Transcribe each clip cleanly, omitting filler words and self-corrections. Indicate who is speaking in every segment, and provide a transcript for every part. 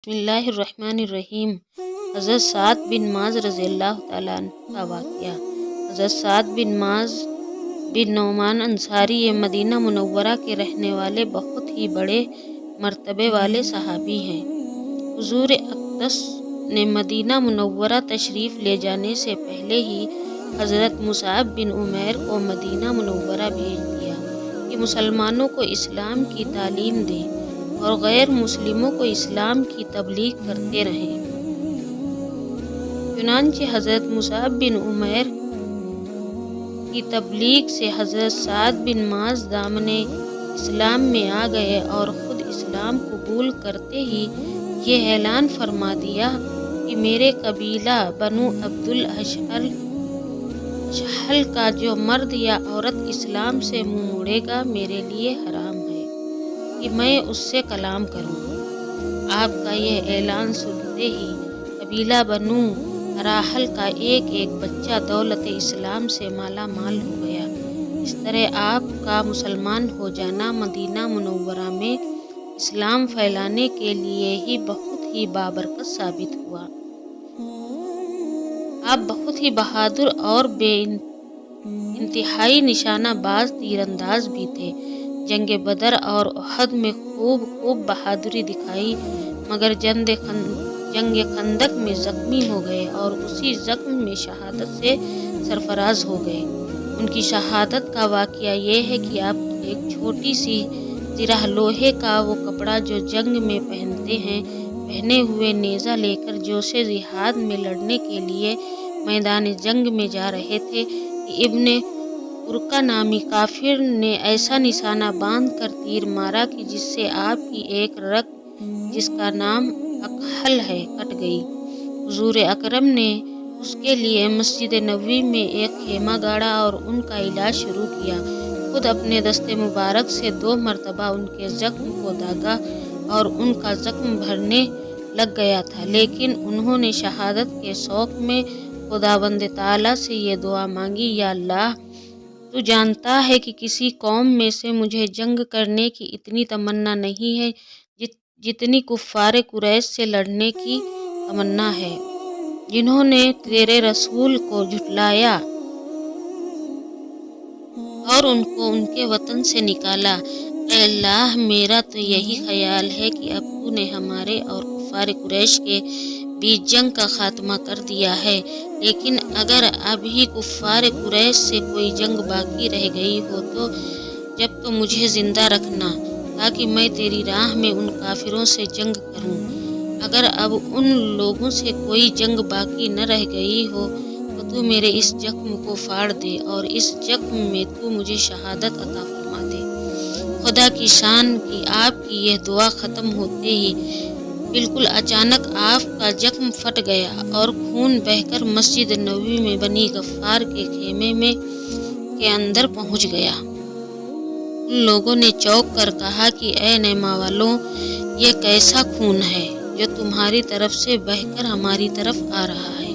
Speaker 1: بسم اللہ الرحمن الرحیم۔ حضرت سعد بن معاذ رضی اللہ تعالیٰ عنہ کا واقعہ۔ حضرت سعد بن معاذ بن نعمان انصاری یہ مدینہ منورہ کے رہنے والے بہت ہی بڑے مرتبے والے صحابی ہیں۔ حضور اقدس نے مدینہ منورہ تشریف لے جانے سے پہلے ہی حضرت مصعب بن عمیر کو مدینہ منورہ بھیج دیا کہ مسلمانوں کو اسلام کی تعلیم دیں اور غیر مسلموں کو اسلام کی تبلیغ کرتے رہیں۔ چنانچہ حضرت مصعب بن عمیر کی تبلیغ سے حضرت سعد بن معاذ دامنِ اسلام میں آ گئے اور خود اسلام قبول کرتے ہی یہ اعلان فرما دیا کہ میرے قبیلہ بنو عبد الاشہل کا جو مرد یا عورت اسلام سے منہ موڑے گا میرے لیے حرام ہے کہ میں اس سے کلام کروں۔ آپ کا یہ اعلان سنتے ہی قبیلہ بنو اراحل کا ایک ایک بچہ دولت اسلام سے مالا مال ہو گیا۔ اس طرح آپ کا مسلمان ہو جانا مدینہ منورہ میں اسلام پھیلانے کے لیے ہی بہت ہی بابرکت ثابت ہوا۔ آپ بہت ہی بہادر اور بے انتہائی نشانہ باز تیر انداز بھی تھے۔ جنگ بدر اور احد میں خوب بہادری دکھائی، مگر جنگ خندق میں زخمی ہو گئے اور اسی زخم میں شہادت سے سرفراز ہو گئے۔ ان کی شہادت کا واقعہ یہ ہے کہ آپ ایک چھوٹی سی زرہ لوہے کا وہ کپڑا جو جنگ میں پہنتے ہیں پہنے ہوئے نیزہ لے کر جوش جہاد میں لڑنے کے لیے میدان جنگ میں جا رہے تھے کہ ابن ارقا نامی کافر نے ایسا نشانہ باندھ کر تیر مارا کہ جس سے آپ کی ایک رگ جس کا نام اکحل ہے کٹ گئی۔ حضور اکرم نے اس کے لیے مسجد نبوی میں ایک خیمہ گاڑا اور ان کا علاج شروع کیا۔ خود اپنے دست مبارک سے 2 مرتبہ ان کے زخم کو داغا اور ان کا زخم بھرنے لگ گیا تھا، لیکن انہوں نے شہادت کے شوق میں خداوند تعالیٰ سے یہ دعا مانگی، یا اللہ، تو جانتا ہے کہ کسی قوم میں سے مجھے جنگ کرنے کی اتنی تمنا نہیں ہے جتنی کفار قریش سے لڑنے کی تمنا ہے، جنہوں نے تیرے رسول کو جھٹلایا اور ان کو ان کے وطن سے نکالا۔ اے اللہ، میرا تو یہی خیال ہے کہ اب تو نے ہمارے اور کفار قریش کے بیچ جنگ کا خاتمہ کر دیا ہے، لیکن اگر ابھی کفار قریش سے کوئی جنگ باقی رہ گئی ہو تو مجھے زندہ رکھنا تاکہ میں تیری راہ میں ان کافروں سے جنگ کروں۔ اگر اب ان لوگوں سے کوئی جنگ باقی نہ رہ گئی ہو تو میرے اس زخم کو پھاڑ دے اور اس زخم میں تو مجھے شہادت عطا فرما دے۔ خدا کی شان کہ آپ کی یہ دعا ختم ہوتے ہی بالکل اچانک آپ کا زخم پھٹ گیا اور خون بہہ کر مسجد نبوی میں بنی غفار کے خیمے کے اندر پہنچ گیا۔ ان لوگوں نے چونک کر کہا کہ اے نیما والوں، یہ کیسا خون ہے جو تمہاری طرف سے بہہ کر ہماری طرف آ رہا ہے؟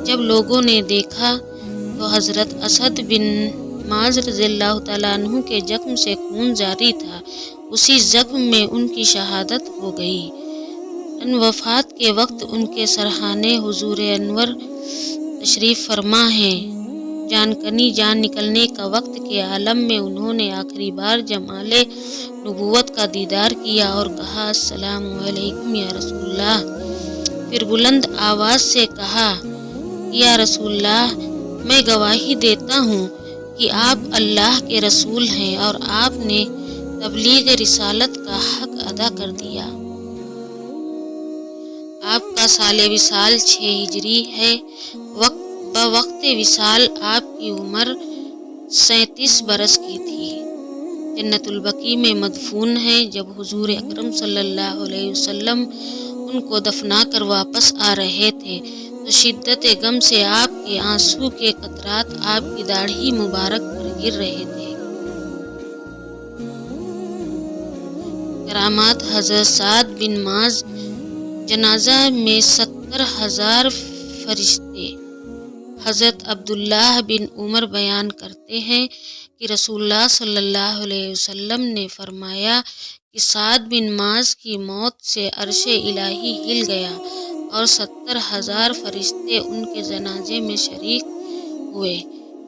Speaker 1: جب لوگوں نے دیکھا تو حضرت اسد بن معاذ رضی اللہ تعالیٰ عنہ کے زخم سے خون جاری تھا، اسی زخم میں ان کی شہادت ہو گئی۔ وفات کے وقت ان کے سرہانے حضور انور تشریف فرما ہیں۔ جان نکلنے کا وقت کے عالم میں انہوں نے آخری بار جمال نبوت کا دیدار کیا اور کہا، السلام علیکم یا رسول اللہ۔ پھر بلند آواز سے کہا، یا رسول اللہ، میں گواہی دیتا ہوں کہ آپ اللہ کے رسول ہیں اور آپ نے تبلیغ رسالت کا حق ادا کر دیا۔ آپ کا سال وصال 6 ہجری ہے۔ بوقت وصال آپ کی عمر 37 برس کی تھی۔ جنت البقیع میں مدفون ہیں۔ جب حضور اکرم صلی اللہ علیہ وسلم ان کو دفنا کر واپس آ رہے تھے تو شدت غم سے آپ کے آنسو کے قطرات آپ کی داڑھی مبارک پر گر رہے تھے۔ کرامات حضرت سعد بن معاذ جنازہ میں 70,000 فرشتے۔ حضرت عبداللہ بن عمر بیان کرتے ہیں کہ رسول اللہ صلی اللہ علیہ وسلم نے فرمایا کہ سعد بن معاذ کی موت سے عرش الہی ہل گیا اور 70,000 فرشتے ان کے جنازے میں شریک ہوئے۔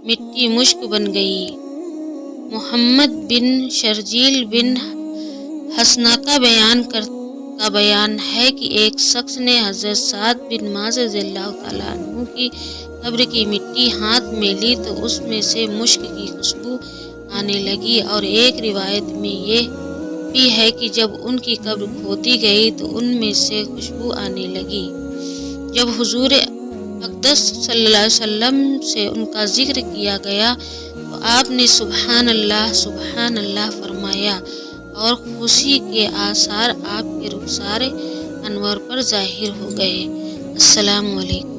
Speaker 1: مٹی مشک بن گئی۔ محمد بن شرجیل بن حسنہ کا بیان ہے کہ ایک شخص نے حضرت سعد بن معاذ رضی اللہ تعالیٰ عنہ کی قبر کی مٹی ہاتھ میں لی تو اس میں سے مشک کی خوشبو آنے لگی، اور ایک روایت میں یہ بھی ہے کہ جب ان کی قبر کھودی گئی تو ان میں سے خوشبو آنے لگی۔ جب حضور اقدس صلی اللہ علیہ وسلم سے ان کا ذکر کیا گیا تو آپ نے سبحان اللہ فرمایا، اور خوشی کے آثار آپ کے رخسار انور پر ظاہر ہو گئے۔ السلام علیکم۔